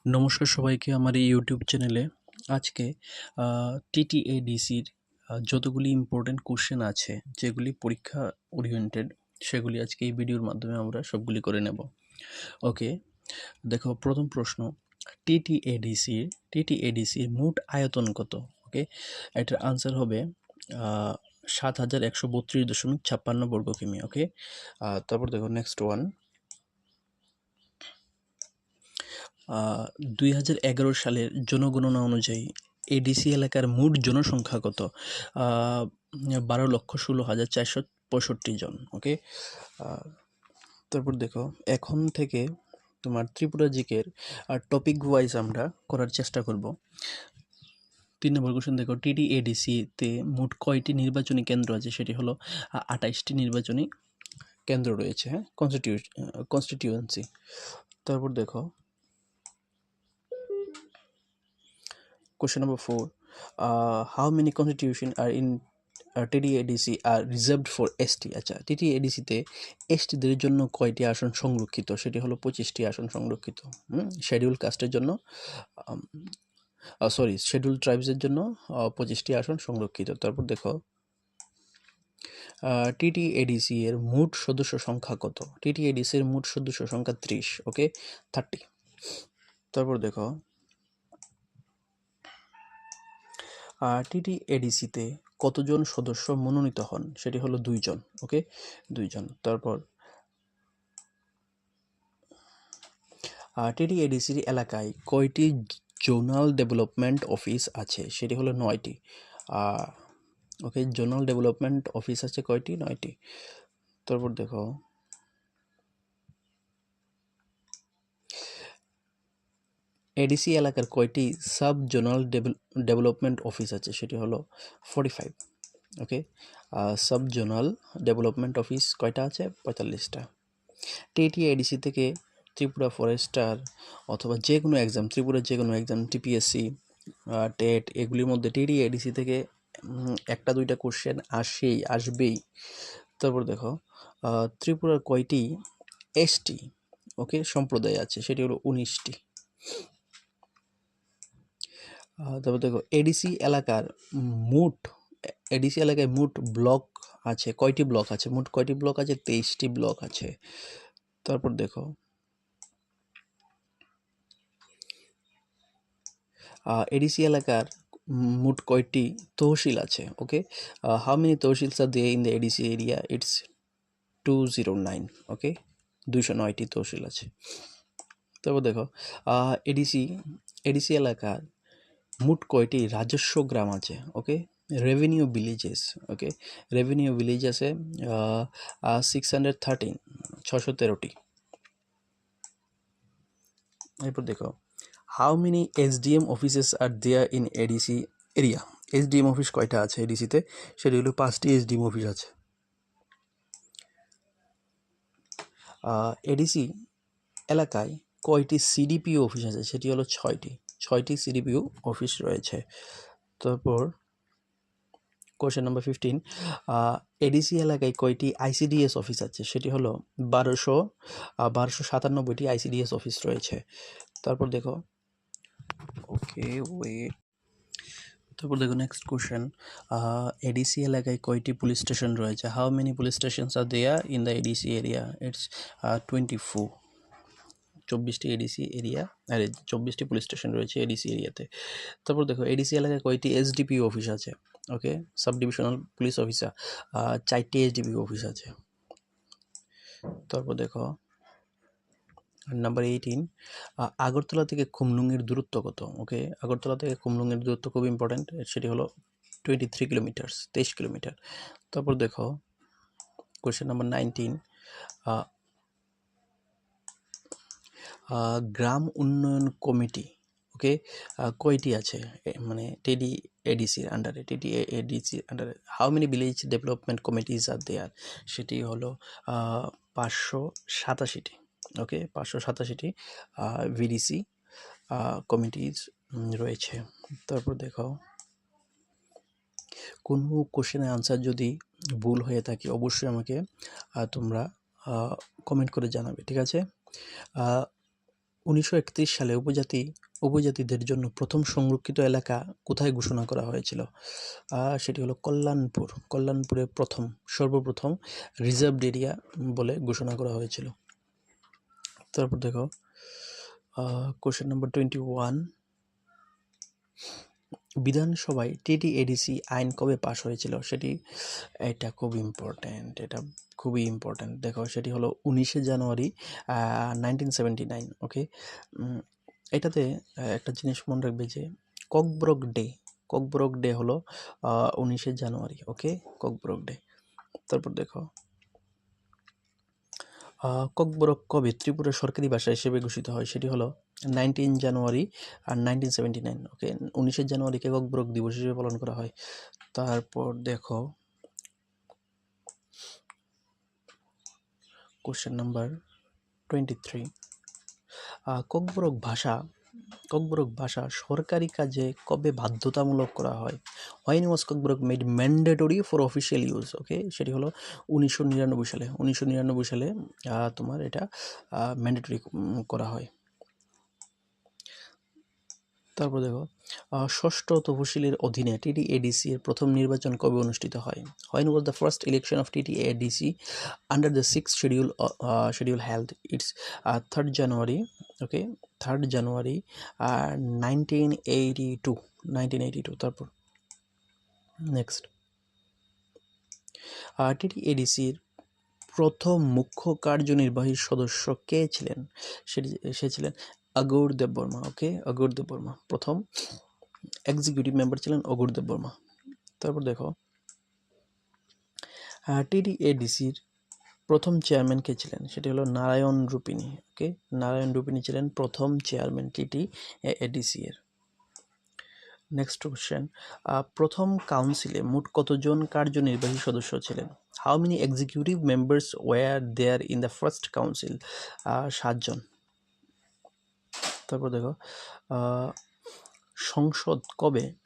নমস্কার সবাইকে আমার এই ইউটিউব চ্যানেলে। আজকে টিটিএডিসির যতগুলি ইম্পর্টেন্ট কোশ্চেন আছে যেগুলি পরীক্ষা ওরিয়েন্টেড, সেগুলি আজকে এই ভিডিওর মাধ্যমে আমরা সবগুলি করে নেব। ওকে, দেখো প্রথম প্রশ্ন, টিটিএডিসির মোট আয়তন কত? ওকে, এটার আনসার হবে ৭,১৩২.৫৬ বর্গ কিমি। ওকে, তারপর দেখো নেক্সট ওয়ান, ২০১১ সালের জনগণনা অনুযায়ী এডিসি এলাকার মোট জনসংখ্যা কত? ১২,১৬,৪৬৫ জন। ওকে, তারপর দেখো এখন থেকে তোমার ত্রিপুরা জিকের টপিক ওয়াইজ আমরা করার চেষ্টা করব। ৩ নম্বর কোশ্চেন দেখো, টিটিএডিসিতে মোট কয়টি নির্বাচনী কেন্দ্র আছে? সেটি হলো ২৮টি নির্বাচনী কেন্দ্র রয়েছে, হ্যাঁ, কনস্টিটিউয়েন্সি। তারপর দেখো question number 4, how many constitution are in TTADC are reserved for ST? আচ্ছা, TTADC তে এসটিদের জন্য কয়টি আসন সংরক্ষিত? সেটি হলো 25টি আসন সংরক্ষিত। শিডিউল কাস্টের জন্য শিডিউল ট্রাইবসের জন্য 25টি আসন সংরক্ষিত। তারপর দেখো TTADC এর মোট সদস্য সংখ্যা কত? TTADC এর মোট সদস্য সংখ্যা 30। ওকে, 30। তারপর দেখো টিটিএডিসিতে কতজন সদস্য মনোনীত হন? সেটি হলো 2 জন। ওকে, 2 জন। তারপর টিটিএডিসির এলাকায় কয়টি জোনাল ডেভেলপমেন্ট অফিস আছে? সেটি হলো 9টি। ওকে, জোনাল ডেভেলপমেন্ট অফিস আছে কয়টি? 9টি। তারপর দেখো এডিসি এলাকার কয়টি সাব জোনাল ডেভেলপমেন্ট অফিস আছে? সেটি হলো 45। ওকে, সাব জোনাল ডেভেলপমেন্ট অফিস কয়টা আছে? 45টা। টিটিএডিসি থেকে ত্রিপুরা ফরেস্টার অথবা যে কোনো এক্সাম, ত্রিপুরার যে কোনো এক্সাম, টিপিএসসি, টেট, এগুলির মধ্যে টিটিএডিসি থেকে 1-2টা কোশ্চেন আসবেই। তারপর দেখো ত্রিপুরার কয়টি এসটি সম্প্রদায় আছে? সেটি হলো 19টি। তারপর দেখো এডিসি এলাকায় মোট ব্লক আছে কয়টি? ব্লক আছে মোট কয়টি ব্লক আছে? 23টি ব্লক আছে। তারপর দেখো এডিসি এলাকার মোট কয়টি তহসিল আছে? Okay, how many tehsils are there in the ADC area? It's 209। Okay, 209টি তহসিল আছে। তারপর দেখো এডিসি এলাকার মোট কয়টি রাজস্ব গ্রাম আছে? Okay, revenue villages. Okay, revenue village আছে 613, 613টি। এরপর দেখো how many SDM offices are there in ADC area? SDM office কয়টা আছে এডিসিতে? সেটি হলো 5টি এসডিএম অফিস আছে। এডিসি এলাকায় কয়টি সিডিপিও অফিস আছে? সেটি হলো 6টি সিডিপিও অফিস রয়েছে। তারপর কোশ্চেন নাম্বার 15, এডিসি এলাকায় কয়টি আইসিডিএস অফিস আছে? সেটি হলো 1297টি আইসিডিএস অফিস রয়েছে। তারপর দেখো নেক্সট কোশ্চেন, এডিসি এলাকায় কয়টি পুলিশ স্টেশন রয়েছে? How many police stations are there in the ADC area? It's 24। 24টি এডিসি এরিয়া, আরে 24টি পুলিশ স্টেশন রয়েছে এডিসি এরিয়াতে। তারপর দেখো এডিসি এলাকায় কয়টি এসডিপিও অফিস আছে? Okay, sub divisional police officer, 4টি এসডিপিও অফিস আছে। তারপর দেখো নাম্বার 18, আগরতলা থেকে খুমলুঙের দূরত্ব কত? ওকে, আগরতলা থেকে খুমলুঙের দূরত্ব খুব ইম্পর্টেন্ট, সেটি হলো 23 কিলোমিটার, 23 কিলোমিটার। তারপর দেখো কোয়েশ্চেন নাম্বার 19, গ্রাম উন্নয়ন কমিটি ওকে কয়টি আছে? মানে টিটিএডিসির আন্ডারে how many village development committees are there? সেটি হলো 587টি। ওকে, 587টি ভিডিসি কমিটিজ রয়েছে। তারপর দেখো কোনো কোশ্চেনের আনসার যদি ভুল হয়ে থাকে অবশ্যই আমাকে তোমরা কমেন্ট করে জানাবে, ঠিক আছে? 1931 সালে উপজাতিদের জন্য প্রথম সংরক্ষিত এলাকা কোথায় ঘোষণা করা হয়েছিল? সেটি হলো কল্যাণপুরে সর্বপ্রথম রিজার্ভড এরিয়া বলে ঘোষণা করা হয়েছিল। তারপর দেখো কোশ্চেন নাম্বার 21, বিধানসভায় টিটিএডিসি আইন কবে পাশ হয়েছিল? এটা খুবই ইম্পর্ট্যান্ট। দেখো সেটি হলো 19শে জানুয়ারি 1979। ওকে, এটাতে একটা জিনিস মনে রাখবে যে ককব্রক ডে হলো 19শে জানুয়ারি। ওকে, ককব্রক ডে। তারপর দেখো ককবরক কবে ত্রিপুরা সরকারি ভাষা হিসেবে ঘোষিত হয়? সেটি হলো 19 জানুয়ারি 1979। ওকে, 19শে জানুয়ারিকে ককবরক দিবস হিসেবে পালন করা হয়। তারপর দেখো কোশ্চেন নাম্বার 23, ককবরক ভাষা সরকারি কাজে কবে বাধ্যতামূলক করা হয়? When was Kokborok made mandatory for official use? Okay, সেটি হলো 1999 সালে। 1999 সালে তোমার এটা ম্যান্ডেটরি করা হয়। তারপর দেখো ষষ্ঠ তফসিলের অধীনে টিটিএডিসি এর প্রথম নির্বাচন কবে অনুষ্ঠিত হয়? When was the first election of TTADC under the 6th schedule held? It's 3rd January. Okay, 3rd January 1982। তারপর নেক্সট, টিটিএডিসির প্রথম মুখ্য কার্যনির্বাহী সদস্য কে ছিলেন? সে ছিলেন অঘোর দেববর্মা। ওকে, অঘোর দেববর্মা প্রথম এক্সিকিউটিভ মেম্বার ছিলেন অঘোর দেববর্মা। তারপর দেখো টিটিএডিসির প্রথম চেয়ারম্যান কে ছিলেন? সেটি হলো নারায়ণ রূপিণী। ওকে, নারায়ণ রূপিণী ছিলেন প্রথম চেয়ারম্যান টিটিএডিসি এর। নেক্সট কোশ্চেন, প্রথম কাউন্সিলে মোট কতজন কার্যনির্বাহী সদস্য ছিলেন? How many executive members were there in the first council? 7 জন। তারপর দেখো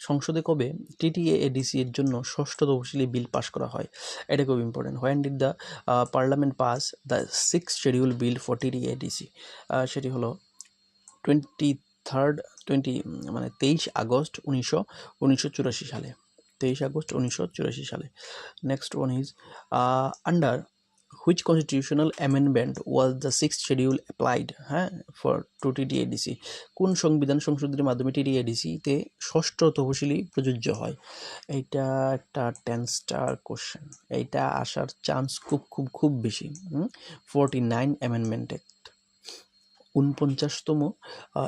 সংসদে কবে টিটিএডিসি এর জন্য ষষ্ঠ তফসিলি বিল পাশ করা হয়? এটা খুব important. When did the parliament pass the 6th schedule bill for TTADC? সেটি হলো 23 আগস্ট 1984 সালে। 23 আগস্ট 1984 সালে। Next one is under which constitutional amendment was the 6th schedule applied for to TTADC? কোন সংবিধান সংশোধনের মাধ্যমে টিটিএডিসিতে ষষ্ঠ তফসিলি প্রযোজ্য হয়? এইটা একটা 10 স্টার কোশ্চেন। এইটা আসার চান্স খুব বেশি। 49 অ্যামেন্ডমেন্ট অ্যাক্ট, 49তম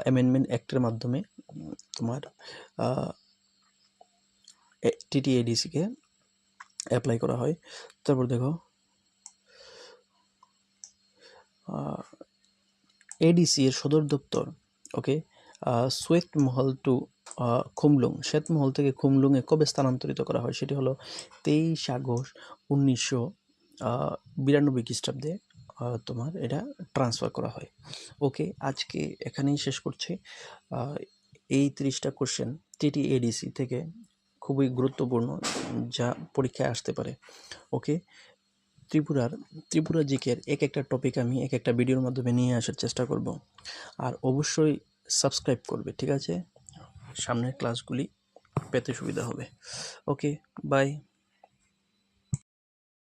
অ্যামেন্ডমেন্ট অ্যাক্টের মাধ্যমে তোমার টিটিএডিসিকে অ্যাপ্লাই করা হয়। তারপর দেখো এডিসি এর সদর দপ্তর ওকে শ্বেতমহল টু খুমলুং, শ্বেতমহল থেকে খুমলুংয়ে কবে স্থানান্তরিত করা হয়? সেটি হলো 23 আগস্ট 1992 খ্রিস্টাব্দে তোমার এটা ট্রান্সফার করা হয়। ওকে, আজকে এখানেই শেষ করছি। এই 30টা কোশ্চেন টিটিএডিসি থেকে খুবই গুরুত্বপূর্ণ, যা পরীক্ষায় আসতে পারে। ওকে, ত্রিপুরা জিকের এক একটা টপিক আমি এক একটা ভিডিওর মাধ্যমে নিয়ে আসার চেষ্টা করব। আর অবশ্যই সাবস্ক্রাইব করবে, ঠিক আছে? সামনের ক্লাসগুলি পেতে সুবিধা হবে। ওকে, বাই।